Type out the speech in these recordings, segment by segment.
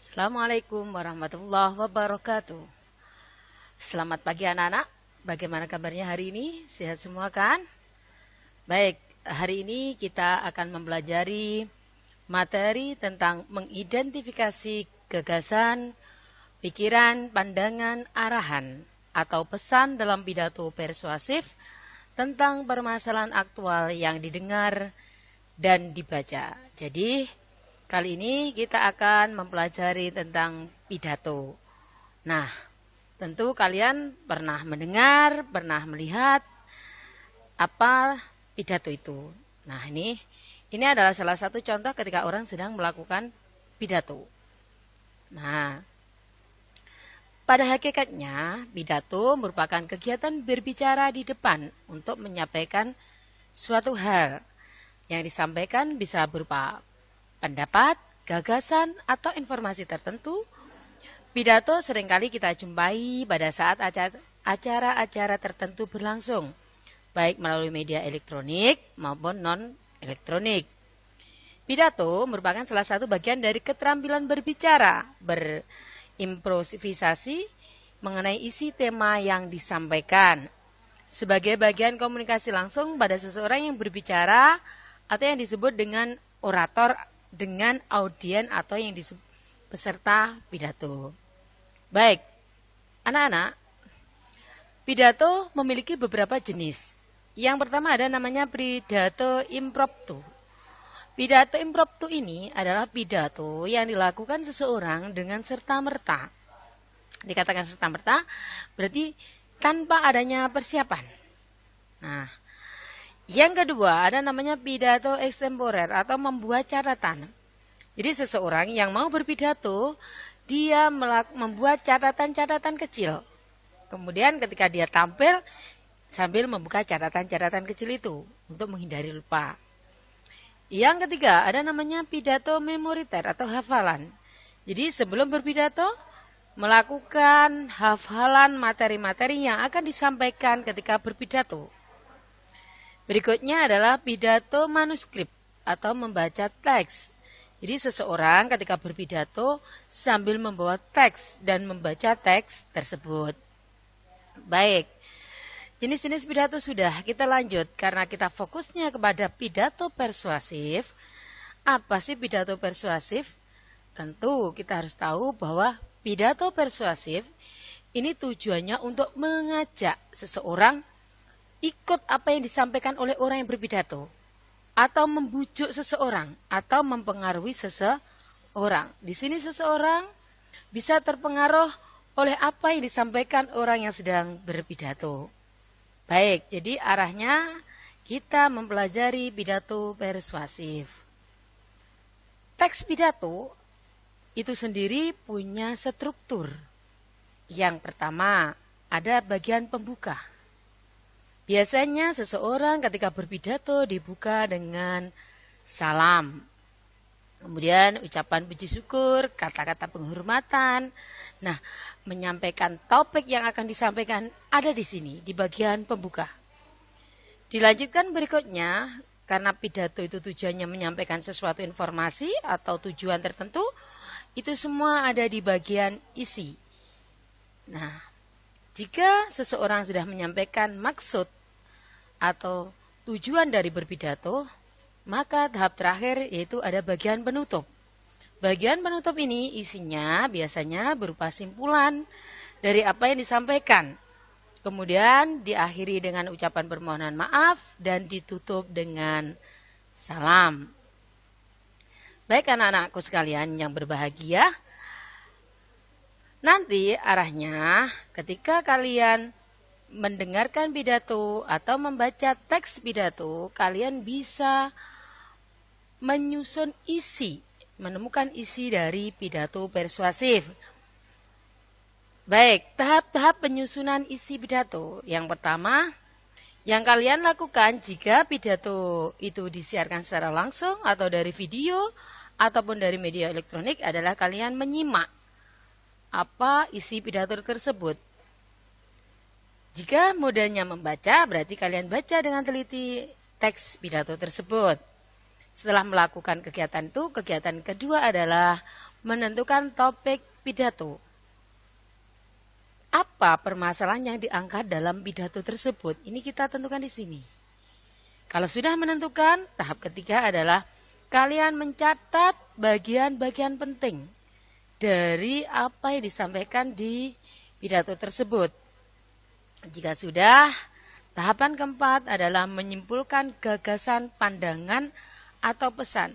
Assalamualaikum warahmatullahi wabarakatuh. Selamat pagi anak-anak. Bagaimana kabarnya hari ini? Sehat semua kan? Baik, hari ini kita akan mempelajari materi tentang mengidentifikasi gagasan, pikiran, pandangan, arahan, atau pesan dalam pidato persuasif tentang permasalahan aktual yang didengar dan dibaca. Jadi, kali ini kita akan mempelajari tentang pidato. Nah, tentu kalian pernah mendengar, pernah melihat apa pidato itu. Nah, ini adalah salah satu contoh ketika orang sedang melakukan pidato. Nah, pada hakikatnya pidato merupakan kegiatan berbicara di depan untuk menyampaikan suatu hal. Yang disampaikan bisa berupa pendapat, gagasan, atau informasi tertentu. Pidato seringkali kita jumpai pada saat acara-acara tertentu berlangsung, baik melalui media elektronik maupun non-elektronik. Pidato merupakan salah satu bagian dari keterampilan berbicara, berimprovisasi mengenai isi tema yang disampaikan. Sebagai bagian komunikasi langsung pada seseorang yang berbicara atau yang disebut dengan orator dengan audien atau yang disebut peserta pidato. Baik, anak-anak, pidato memiliki beberapa jenis. Yang pertama ada namanya pidato impromptu. Pidato impromptu ini adalah pidato yang dilakukan seseorang dengan serta-merta. Dikatakan serta-merta berarti tanpa adanya persiapan. Nah, yang kedua ada namanya pidato extemporer atau membuat catatan. Jadi seseorang yang mau berpidato, dia membuat catatan-catatan kecil. Kemudian ketika dia tampil, sambil membuka catatan-catatan kecil itu untuk menghindari lupa. Yang ketiga ada namanya pidato memoriter atau hafalan. Jadi sebelum berpidato, melakukan hafalan materi-materi yang akan disampaikan ketika berpidato. Berikutnya adalah pidato manuskrip atau membaca teks. Jadi seseorang ketika berpidato sambil membawa teks dan membaca teks tersebut. Baik, jenis-jenis pidato sudah, kita lanjut karena kita fokusnya kepada pidato persuasif. Apa sih pidato persuasif? Tentu kita harus tahu bahwa pidato persuasif ini tujuannya untuk mengajak seseorang ikut apa yang disampaikan oleh orang yang berpidato, atau membujuk seseorang, atau mempengaruhi seseorang. Di sini seseorang bisa terpengaruh oleh apa yang disampaikan orang yang sedang berpidato. Baik, jadi arahnya kita mempelajari pidato persuasif. Teks pidato itu sendiri punya struktur. Yang pertama, ada bagian pembuka. Biasanya seseorang ketika berpidato dibuka dengan salam. Kemudian ucapan puji syukur, kata-kata penghormatan. Nah, menyampaikan topik yang akan disampaikan ada di sini, di bagian pembuka. Dilanjutkan berikutnya, karena pidato itu tujuannya menyampaikan sesuatu informasi atau tujuan tertentu, itu semua ada di bagian isi. Nah, jika seseorang sudah menyampaikan maksud atau tujuan dari berpidato, maka tahap terakhir yaitu ada bagian penutup. Bagian penutup ini isinya biasanya berupa simpulan dari apa yang disampaikan. Kemudian diakhiri dengan ucapan permohonan maaf dan ditutup dengan salam. Baik anak-anakku sekalian yang berbahagia, nanti arahnya ketika kalian mendengarkan pidato atau membaca teks pidato, kalian bisa menyusun isi, menemukan isi dari pidato persuasif. Baik, tahap-tahap penyusunan isi pidato. Yang pertama, yang kalian lakukan jika pidato itu disiarkan secara langsung atau dari video ataupun dari media elektronik adalah kalian menyimak apa isi pidato tersebut. Jika modalnya membaca, berarti kalian baca dengan teliti teks pidato tersebut. Setelah melakukan kegiatan itu, kegiatan kedua adalah menentukan topik pidato. Apa permasalahan yang diangkat dalam pidato tersebut? Ini kita tentukan di sini. Kalau sudah menentukan, tahap ketiga adalah kalian mencatat bagian-bagian penting dari apa yang disampaikan di pidato tersebut. Jika sudah, tahapan keempat adalah menyimpulkan gagasan, pandangan, atau pesan.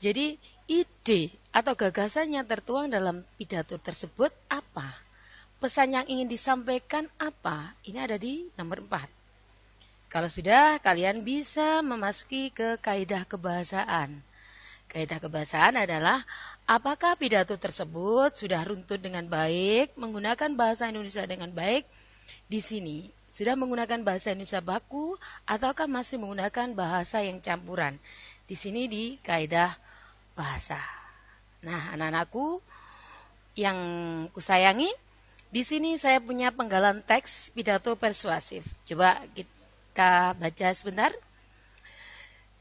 Jadi, ide atau gagasan yang tertuang dalam pidato tersebut apa? Pesan yang ingin disampaikan apa? Ini ada di nomor 4. Kalau sudah, kalian bisa memasuki ke kaidah kebahasaan. Kaidah kebahasaan adalah apakah pidato tersebut sudah runtut dengan baik, menggunakan bahasa Indonesia dengan baik. Di sini sudah menggunakan bahasa Indonesia baku ataukah masih menggunakan bahasa yang campuran. Di sini di kaidah bahasa. Nah, anak-anakku yang kusayangi, di sini saya punya penggalan teks pidato persuasif. Coba kita baca sebentar.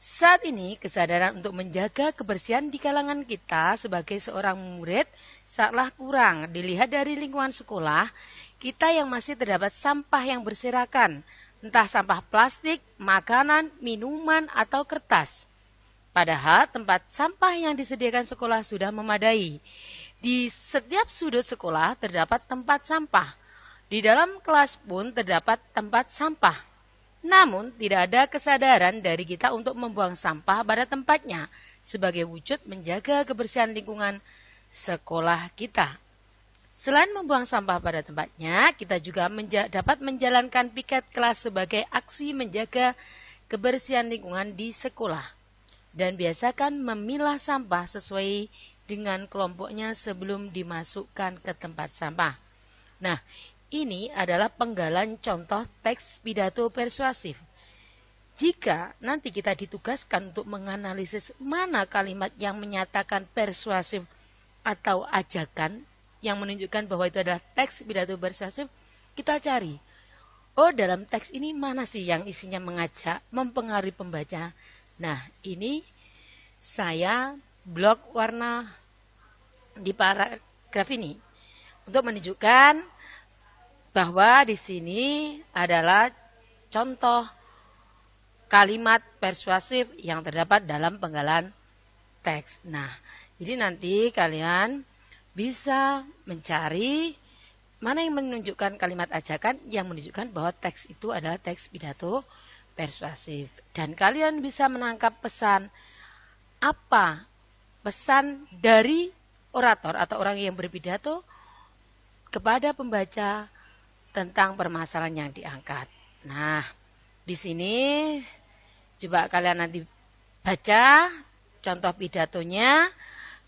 Saat ini kesadaran untuk menjaga kebersihan di kalangan kita sebagai seorang murid sangatlah kurang. Dilihat dari lingkungan sekolah, kita yang masih terdapat sampah yang berserakan, entah sampah plastik, makanan, minuman, atau kertas. Padahal tempat sampah yang disediakan sekolah sudah memadai. Di setiap sudut sekolah terdapat tempat sampah. Di dalam kelas pun terdapat tempat sampah. Namun tidak ada kesadaran dari kita untuk membuang sampah pada tempatnya sebagai wujud menjaga kebersihan lingkungan sekolah kita. Selain membuang sampah pada tempatnya, kita juga dapat menjalankan piket kelas sebagai aksi menjaga kebersihan lingkungan di sekolah. Dan biasakan memilah sampah sesuai dengan kelompoknya sebelum dimasukkan ke tempat sampah. Nah, ini adalah penggalan contoh teks pidato persuasif. Jika nanti kita ditugaskan untuk menganalisis mana kalimat yang menyatakan persuasif atau ajakan yang menunjukkan bahwa itu adalah teks pidato persuasif, kita cari. Oh, dalam teks ini mana sih yang isinya mengajak, mempengaruhi pembaca? Nah, ini saya blok warna di paragraf ini untuk menunjukkan bahwa di sini adalah contoh kalimat persuasif yang terdapat dalam penggalan teks. Nah, jadi nanti kalian bisa mencari mana yang menunjukkan kalimat ajakan yang menunjukkan bahwa teks itu adalah teks pidato persuasif. Dan kalian bisa menangkap pesan apa pesan dari orator atau orang yang berpidato kepada pembaca tentang permasalahan yang diangkat. Nah, di sini coba kalian nanti baca contoh pidatonya,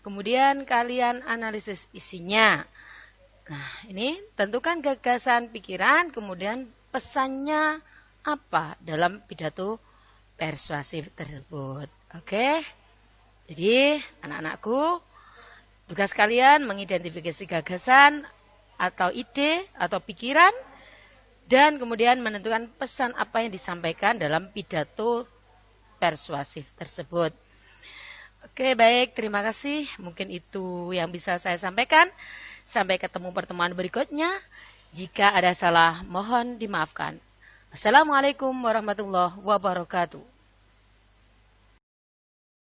kemudian kalian analisis isinya. Nah, ini tentukan gagasan pikiran, kemudian pesannya apa dalam pidato persuasif tersebut. Oke? Jadi, anak-anakku, tugas kalian mengidentifikasi gagasan atau ide atau pikiran dan kemudian menentukan pesan apa yang disampaikan dalam pidato persuasif tersebut. Oke, baik, terima kasih. Mungkin itu yang bisa saya sampaikan. Sampai ketemu pertemuan berikutnya. Jika ada salah, mohon dimaafkan. Assalamualaikum warahmatullahi wabarakatuh.